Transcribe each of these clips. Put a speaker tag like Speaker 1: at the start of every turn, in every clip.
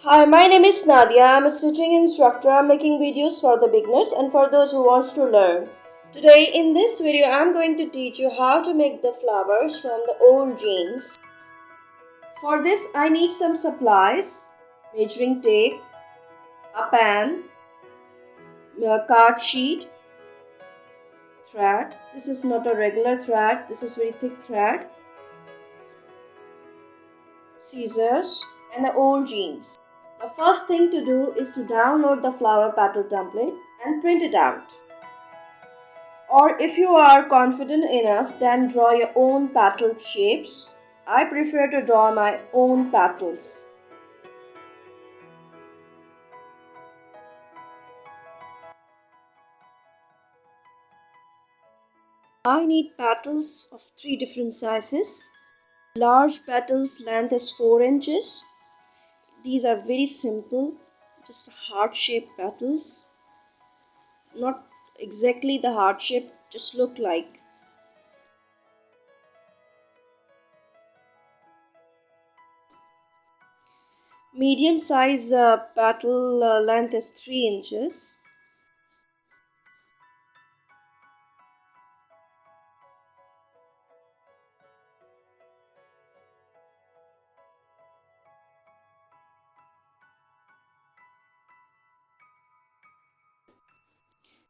Speaker 1: Hi, my name is Nadia. I'm a stitching instructor. I'm making videos for the beginners and for those who wants to learn. Today in this video, I'm going to teach you how to make the flowers from the old jeans. For this, I need some supplies, measuring tape, a pan, a card sheet, thread. This is not a regular thread. This is very thick thread, scissors, and the old jeans. The first thing to do is to download the flower petal template and print it out. Or if you are confident enough, then draw your own petal shapes. I prefer to draw my own petals. I need petals of 3 different sizes. Large petals length is 4 inches. These are very simple, just heart-shaped petals. Not exactly the heart shape, just look like. Medium size petal length is 3 inches.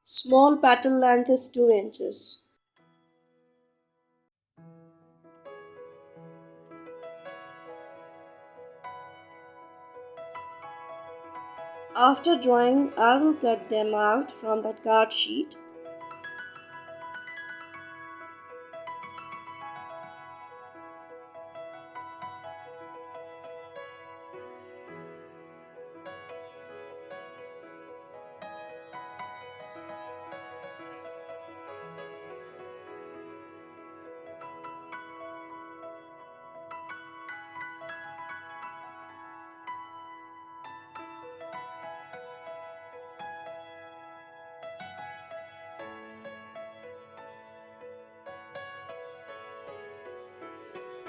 Speaker 1: Small petal length is 2 inches. After drawing, I will cut them out from that card sheet.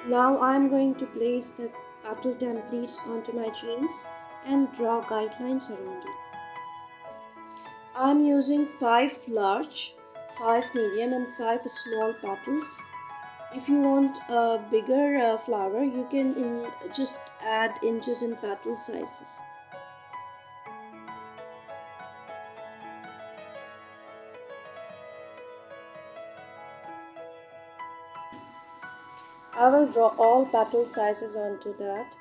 Speaker 1: Now I am going to place the petal templates onto my jeans and draw guidelines around it. I am using 5 large, 5 medium and 5 small petals. If you want a bigger flower, you can just add inches in petal sizes. I will draw all petal sizes onto that.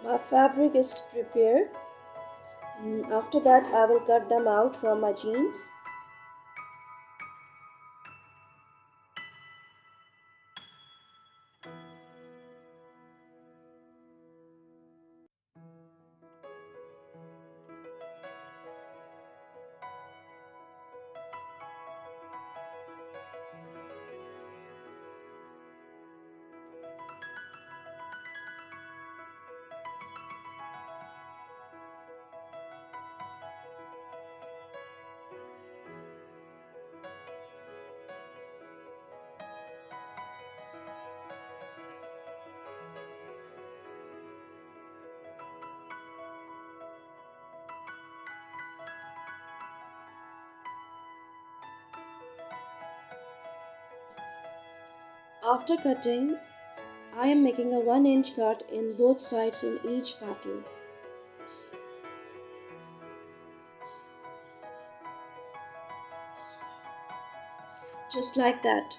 Speaker 1: My fabric is prepared. After that, I will cut them out from my jeans. After cutting, I am making a 1-inch cut in both sides in each petal. Just like that.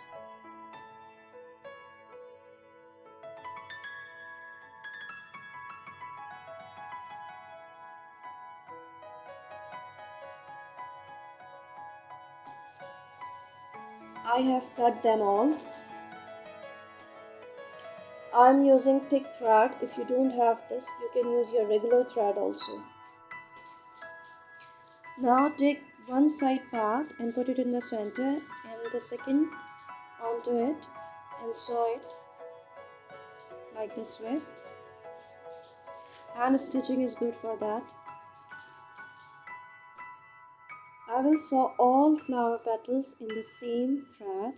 Speaker 1: I have cut them all. I am using thick thread. If you don't have this, you can use your regular thread also. Now take one side part and put it in the center and the second onto it and sew it like this way. Hand stitching is good for that. I will sew all flower petals in the same thread.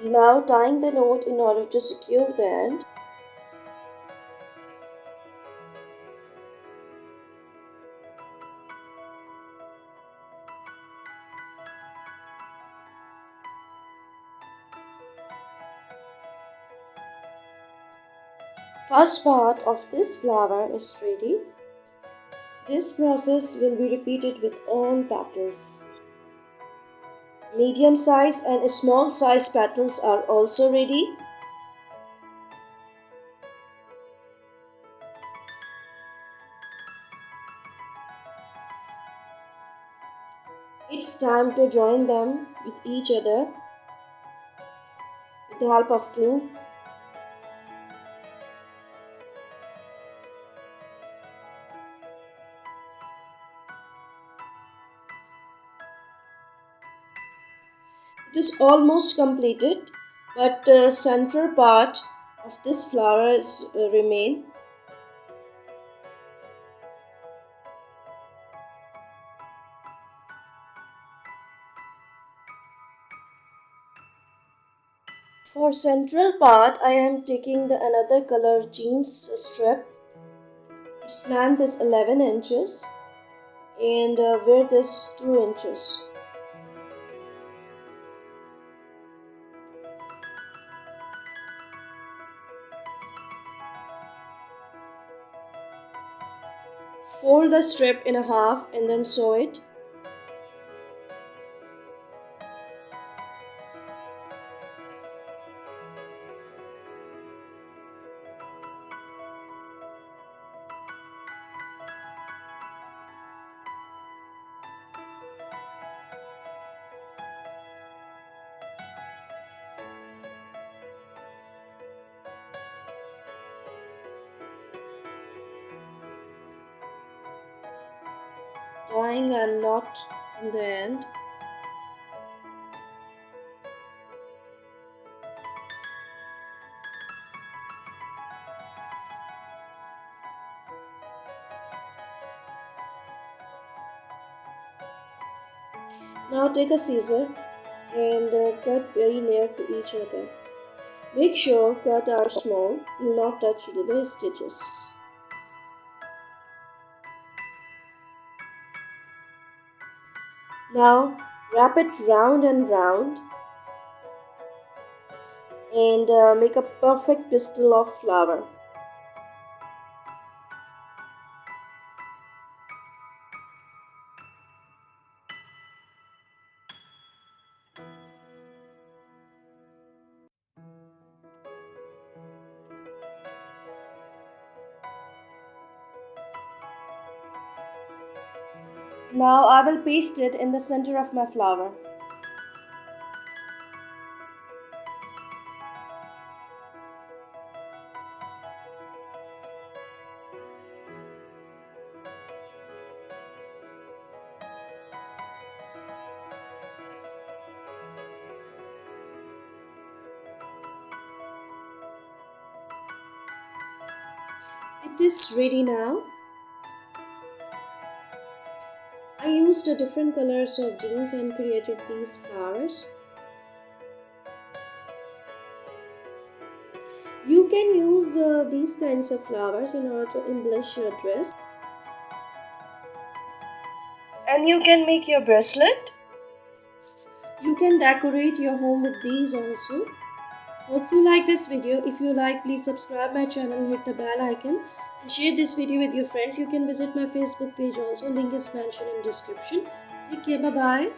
Speaker 1: Now tying the knot in order to secure the end. First part of this flower is ready. This process will be repeated with all petals. Medium size and small size petals are also ready. It's time to join them with each other with the help of glue. It is almost completed, but the center part of this flower is remain. For central part, I am taking the another color jeans strip. Its length is 11 inches and width is 2 inches. Fold the strip in a half and then sew it. Tying a knot in the end. Now take a scissor and cut very near to each other. Make sure cuts are small, will not touch to the stitches. Now wrap it round and round and make a perfect pistil of flower. Now I will paste it in the center of my flower. It is ready now. I used different colors of jeans and created these flowers. You can use these kinds of flowers in order to embellish your dress. And you can make your bracelet. You can decorate your home with these also. Hope you like this video. If you like, please subscribe my channel and hit the bell icon and share this video with your friends. You can visit my Facebook page also. Link is mentioned in description. Take care. Bye bye.